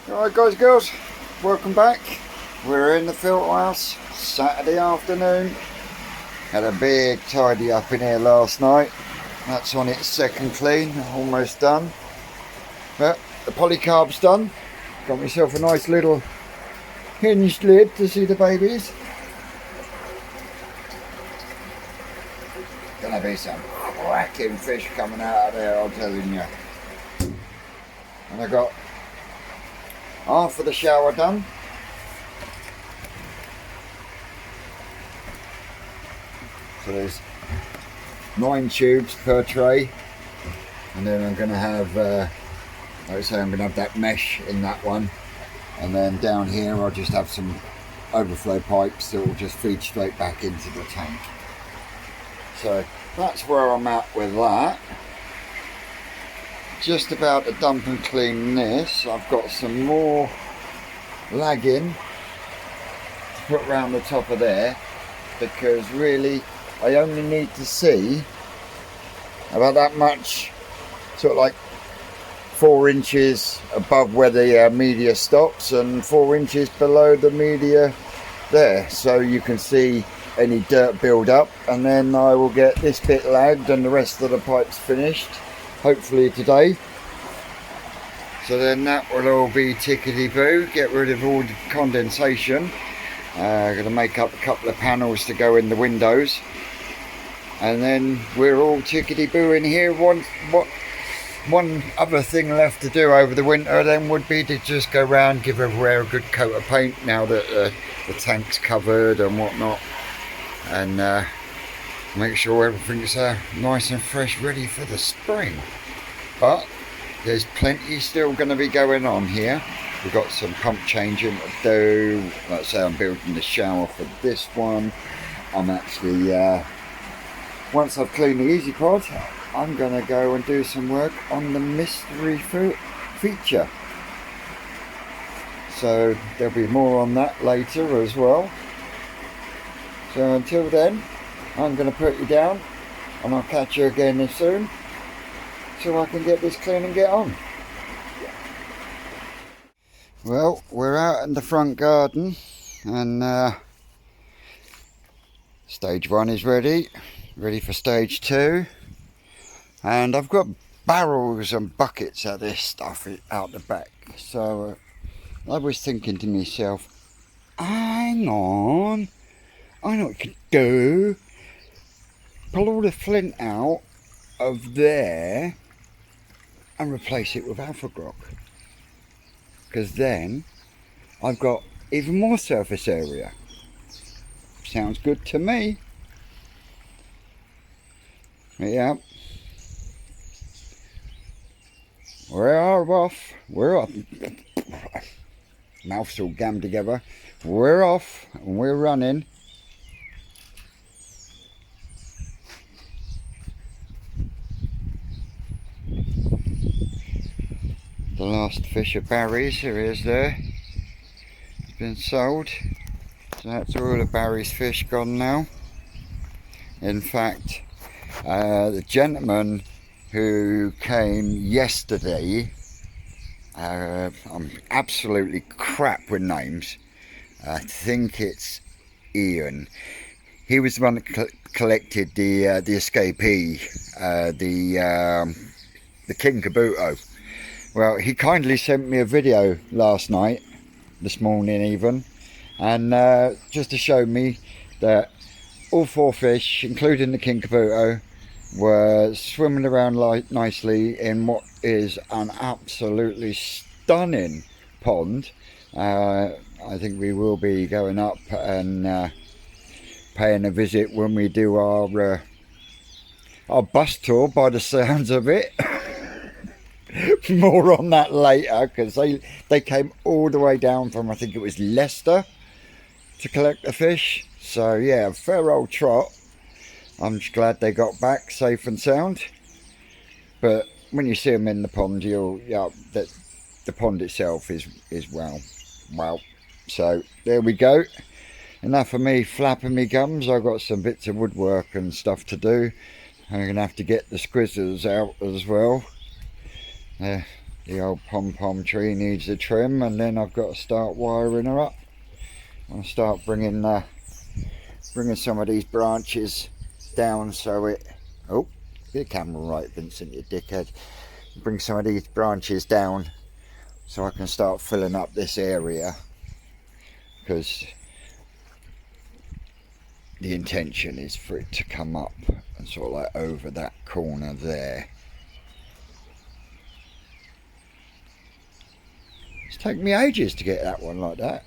Alright guys, girls, welcome back. We're in the filter house, Saturday afternoon. Had a big tidy up in here last night. That's on its second clean, almost done. But the polycarb's done. Got myself a nice little hinged lid to see the babies. Gonna be some cracking fish coming out of there, I'm telling you. And I got half of the shower done. So there's 9 tubes per tray, and then I'm going to have, like I say, I'm going to have that mesh in that one, and then down here I'll just have some overflow pipes that will just feed straight back into the tank. So that's where I'm at with that. Just about to dump and clean this. I've got some more lagging to put around the top of there, because really I only need to see about that much, sort of like 4 inches above where the media stops and 4 inches below the media there, so you can see any dirt build up, and then I will get this bit lagged and the rest of the pipes finished hopefully today. So then that will all be tickety-boo, get rid of all the condensation. Going to make up a couple of panels to go in the windows, and then we're all tickety-boo in here. One other thing left to do over the winter then would be to just go round, give everywhere a good coat of paint now that the tank's covered and whatnot, and make sure everything's nice and fresh, ready for the spring. But there's plenty still going to be going on here. We've got some pump changing to do. Like I say, I'm building the shower for this one. I'm actually, once I've cleaned the Easy Pod, I'm going to go and do some work on the mystery feature. So there'll be more on that later as well. So until then, I'm going to put you down, and I'll catch you again soon, so I can get this clean and get on. Well, we're out in the front garden, and stage 1 is ready for stage 2, and I've got barrels and buckets of this stuff out the back. So I was thinking to myself, hang on, I know what you can do. Pull all the flint out of there and replace it with alpha grok, because then I've got even more surface area. Sounds good to me. Yeah, we're off. We're off. Mouth's all gammed together. We're off and we're running. The last fish of Barry's, here he is there. It's been sold. So that's all of Barry's fish gone now. In fact, the gentleman who came yesterday, I'm absolutely crap with names. I think it's Ian. He was the one that collected the escapee, the King Kabuto. Well, he kindly sent me a video last night, this morning even, and just to show me that all 4 fish, including the King Kabuto, were swimming around nicely in what is an absolutely stunning pond. I think we will be going up and paying a visit when we do our bus tour, by the sounds of it. More on that later, because they came all the way down from, I think it was Leicester, to collect the fish. So yeah, a fair old trot. I'm just glad they got back safe and sound. But when you see them in the pond, the pond itself is wow. So there we go. Enough of me flapping me gums. I've got some bits of woodwork and stuff to do. I'm gonna have to get the squizzers out as well. The old pom-pom tree needs a trim, and then I've got to start wiring her up. I'll start bringing some of these branches down so it... Oh, get the camera right, Vincent, you dickhead. Bring some of these branches down so I can start filling up this area, because the intention is for it to come up and sort of like over that corner there. It's taken me ages to get that one like that.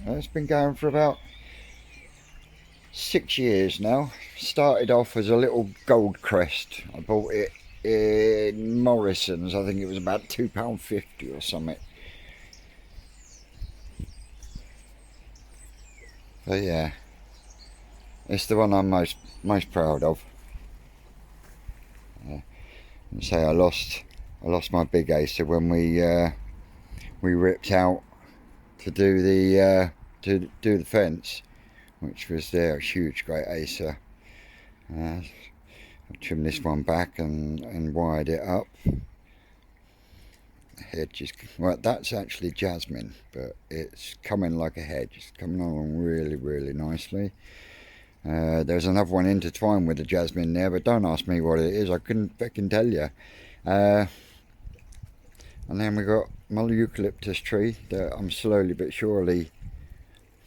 It's been going for about 6 years now. Started off as a little gold crest. I bought it in Morrison's. I think it was about £2.50 or something. But yeah, it's the one I'm most proud of. And say I lost my big acer when we ripped out to do the fence, which was there, a huge great acer. I trimmed this one back and wired it up. The hedge is, well, that's actually jasmine, but it's coming like a hedge. It's coming along really nicely. There's another one intertwined with the jasmine there, but don't ask me what it is, I couldn't fucking tell you. And then we got my eucalyptus tree that I'm slowly but surely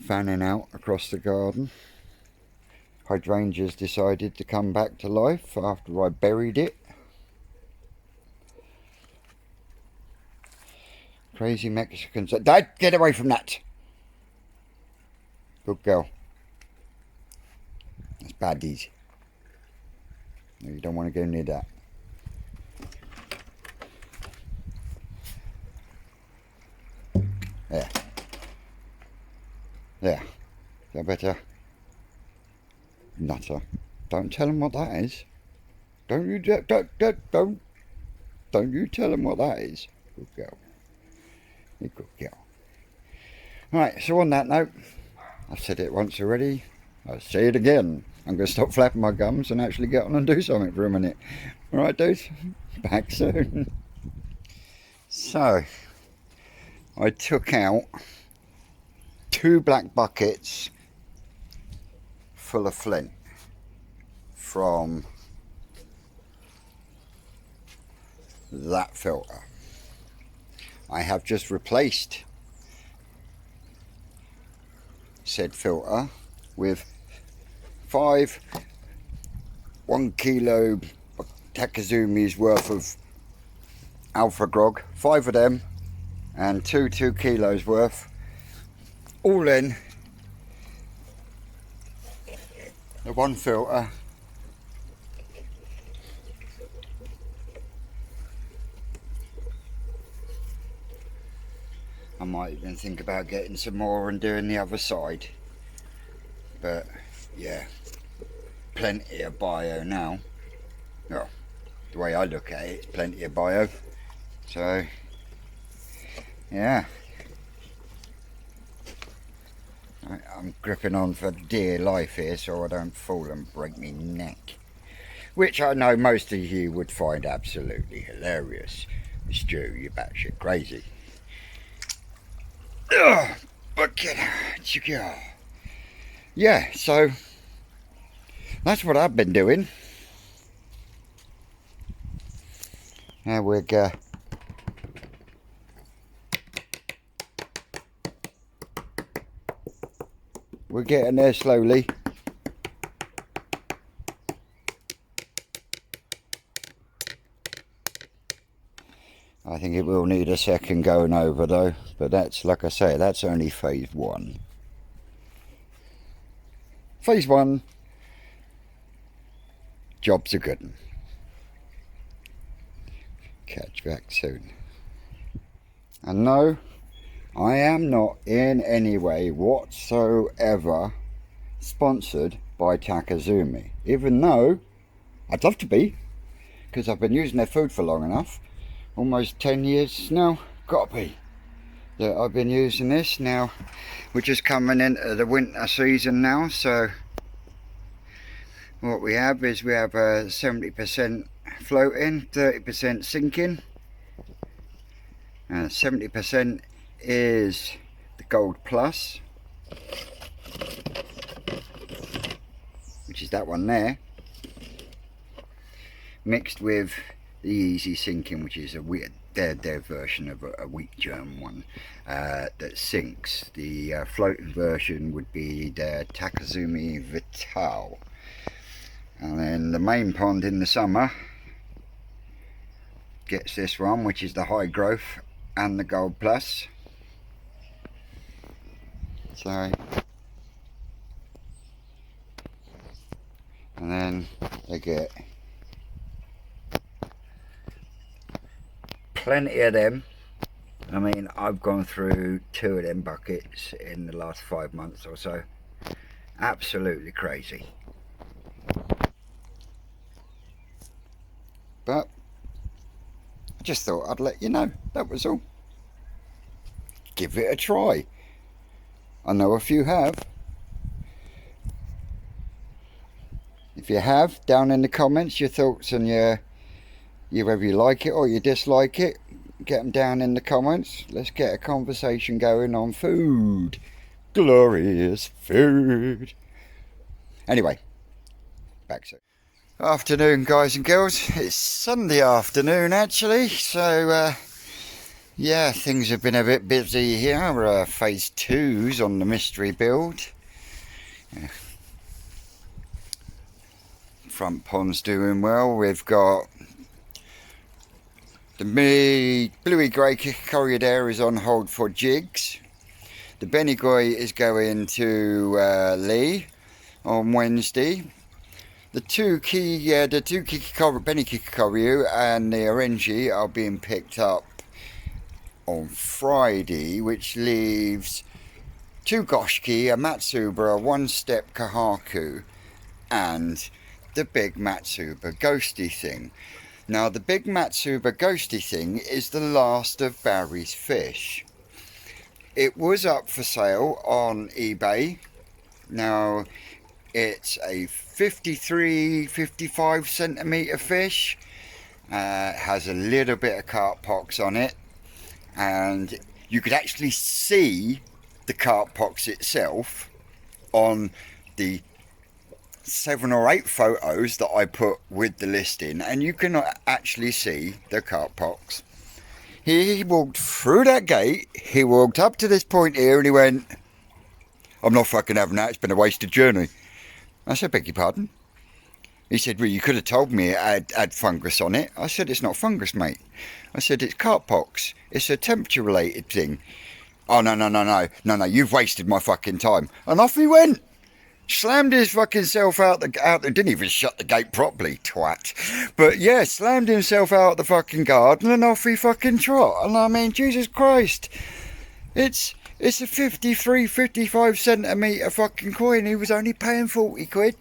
fanning out across the garden. Hydrangea's decided to come back to life after I buried it. Crazy Mexicans. Dad, get away from that! Good girl. That's baddies. No, you don't want to go near that. There. There. Is that better? Nutter. Don't tell him what that is. Don't you tell him what that is. Good girl. You good girl. Right, so on that note, I've said it once already, I'll say it again. I'm going to stop flapping my gums and actually get on and do something for a minute. Alright dudes, back soon. So, I took out 2 black buckets full of flint from that filter. I have just replaced said filter with 5 1 kilo Takazumi's worth of alpha grog, 5 of them, and 2 kilos worth, all in the one filter. I might even think about getting some more and doing the other side, but yeah, plenty of bio now. Well, the way I look at it, it's plenty of bio. So yeah, I'm gripping on for dear life here so I don't fall and break my neck, which I know most of you would find absolutely hilarious. Stu, you're batshit crazy. Ugh, but get out, you go. Yeah, so that's what I've been doing. Now we're getting there slowly. I think it will need a second going over though, but that's, like I say, that's only phase 1. Phase 1, job's a good one. Catch back soon. And no, I am not in any way whatsoever sponsored by Takazumi, even though I'd love to be, because I've been using their food for long enough. Almost 10 years now, gotta be, that I've been using this. Now we're just coming into the winter season now, so what we have is we have 70% floating, 30% sinking, 70% is the Gold Plus, which is that one there, mixed with the Easy Sinking, which is their version of a wheat germ one that sinks. The floating version would be the Takazumi Vital. And then the main pond in the summer gets this one, which is the High Growth and the Gold Plus. So, and then they get plenty of them. I mean, I've gone through 2 of them buckets in the last 5 months or so. Absolutely crazy. But I just thought I'd let you know, that was all. Give it a try. I know a few have. If you have, down in the comments your thoughts and your whether you like it or you dislike it, get them down in the comments. Let's get a conversation going on food. Glorious food. Anyway, back soon. Afternoon, guys and girls. It's Sunday afternoon actually, so yeah, things have been a bit busy here. Phase 2's on the mystery build. Yeah. Front pond's doing well. We've got the bluey grey Corriedale is on hold for jigs. The Benigoi is going to Lee on Wednesday. The two Benikikoriu and the Orangi are being picked up on Friday, which leaves 2 Goshki, a Matsuba, a 1-step Kahaku, and the big Matsuba ghosty thing. Now the big Matsuba ghosty thing is the last of Barry's fish. It was up for sale on eBay. Now it's a 55 centimetre fish. Has a little bit of carp pox on it, and you could actually see the carp pox itself on the 7 or 8 photos that I put with the listing, and you can actually see the carp pox. He walked through that gate, he walked up to this point here, and he went, "I'm not fucking having that, it's been a wasted journey." I said, "Beg your pardon?" He said, "Well, you could have told me it had fungus on it." I said, "It's not fungus, mate." I said, "It's carp pox, it's a temperature related thing." "Oh, no, you've wasted my fucking time." And off he went. Slammed his fucking self out the didn't even shut the gate properly, twat. But yeah, slammed himself out the fucking garden and off he fucking trot. And I mean, Jesus Christ, it's a 55 centimetre fucking coin. He was only paying 40 quid.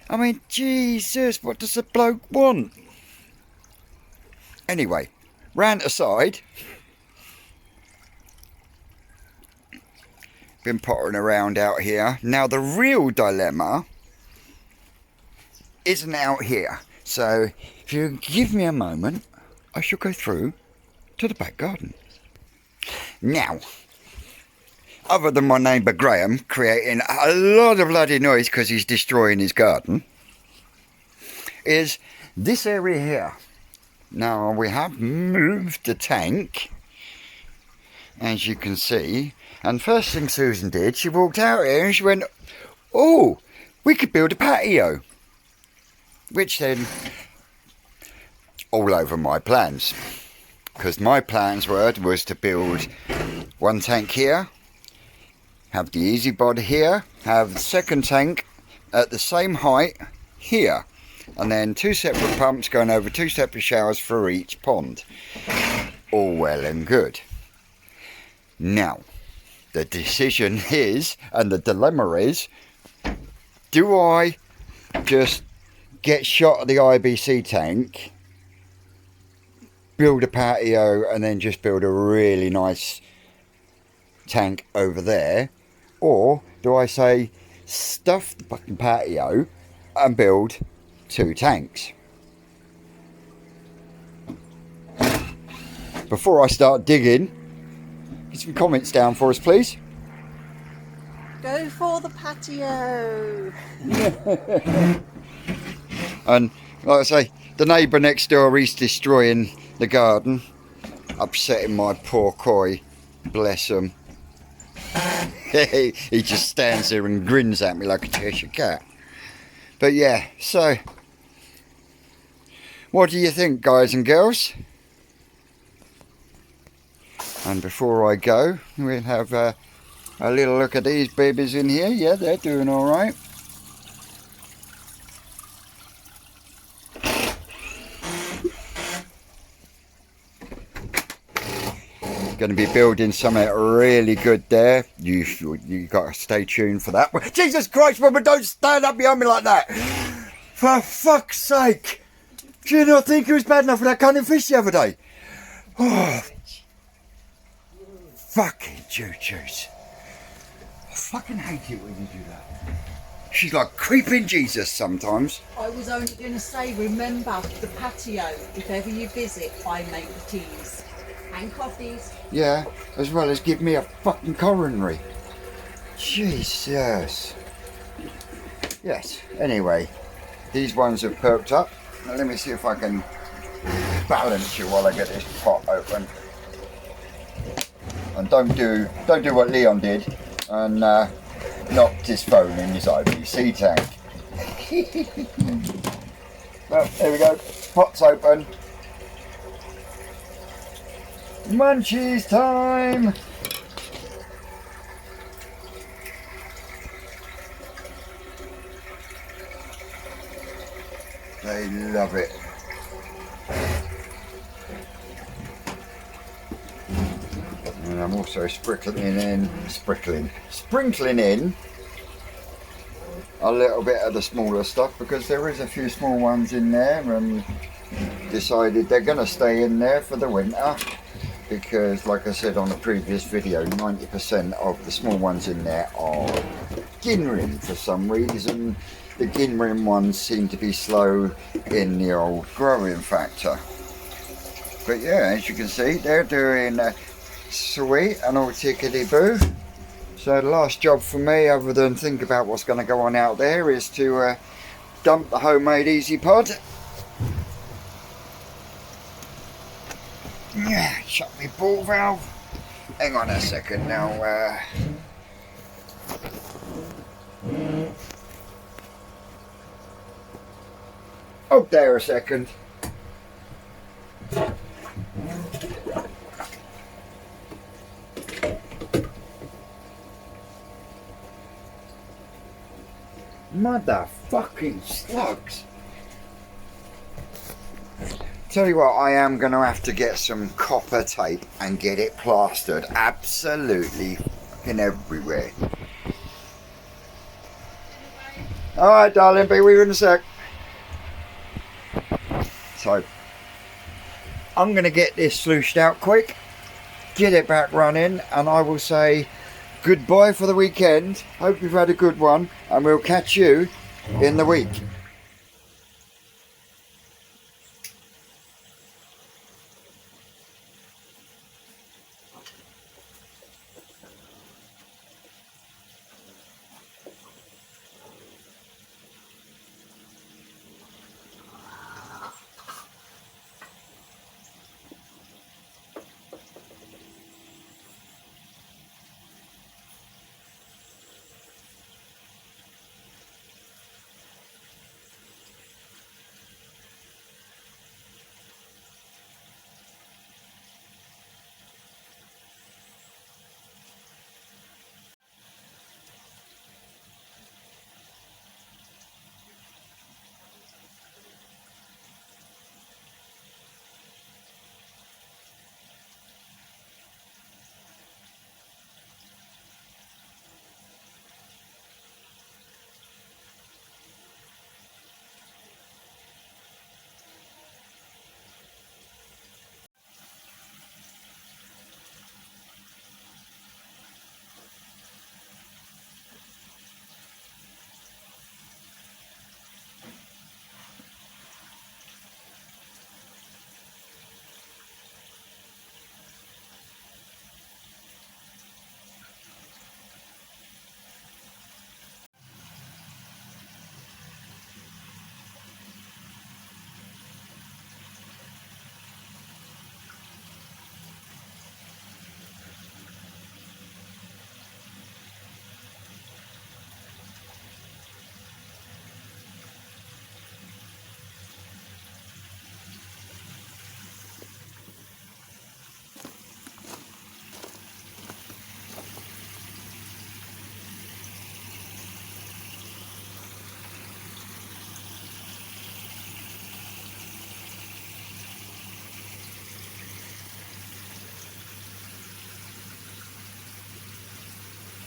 I mean, Jesus, what does the bloke want? Anyway, rant aside, been pottering around out here. Now the real dilemma isn't out here. So if you give me a moment, I shall go through to the back garden. Now, other than my neighbour Graham creating a lot of bloody noise because he's destroying his garden, is this area here. Now we have moved the tank, as you can see, and first thing Susan did, she walked out here and she went, "Oh, we could build a patio," which then all over my plans, because my plans was to build 1 tank here, have the easy bod here, have the second tank at the same height here, and then 2 separate pumps going over 2 separate showers for each pond. All well and good. Now the decision is, and the dilemma is, do I just get shot at the IBC tank, build a patio, and then just build a really nice tank over there? Or do I say, stuff the fucking patio and build 2 tanks? before I start digging, get some comments down for us, please. Go for the patio. And like I say, the neighbour next door, he's destroying the garden, upsetting my poor koi. Bless him. He just stands there and grins at me like a Cheshire cat. But yeah, so what do you think, guys and girls? And before I go, we'll have a little look at these babies in here. Yeah, they're doing all right. Going to be building something really good there. You got to stay tuned for that. Jesus Christ, woman, don't stand up behind me like that. For fuck's sake. Do you not think it was bad enough for that cunning fish the other day? Oh, fucking choo-choos. I fucking hate it when you do that. She's like creeping Jesus sometimes. I was only going to say, remember the patio. If ever you visit, I make the teas and coffees. Yeah, as well as give me a fucking coronary. Jesus. Yes, anyway, these ones have perked up. Now let me see if I can balance you while I get this pot open. And don't do what Leon did and knocked his phone in his IBC tank. Well, there we go. Pot's open. Munchies time! They love it. And I'm also sprinkling in a little bit of the smaller stuff, because there is a few small ones in there, and decided they're going to stay in there for the winter, because like I said on the previous video, 90% of the small ones in there are ginrim for some reason. The ginrim ones seem to be slow in the old growing factor. But yeah, as you can see, they're doing sweet and all tickety-boo. So the last job for me, other than think about what's going to go on out there, is to dump the homemade Easy Pod. Yeah, shut my ball valve. Hang on a second now. Oh, there a second. Motherfucking slugs. Tell you what, I am going to have to get some copper tape and get it plastered absolutely fucking everywhere. Alright darling, be with you in a sec. So, I'm going to get this slooshed out quick, get it back running, and I will say goodbye for the weekend. Hope you've had a good one, and we'll catch you in the week.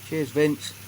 Cheers, Vince.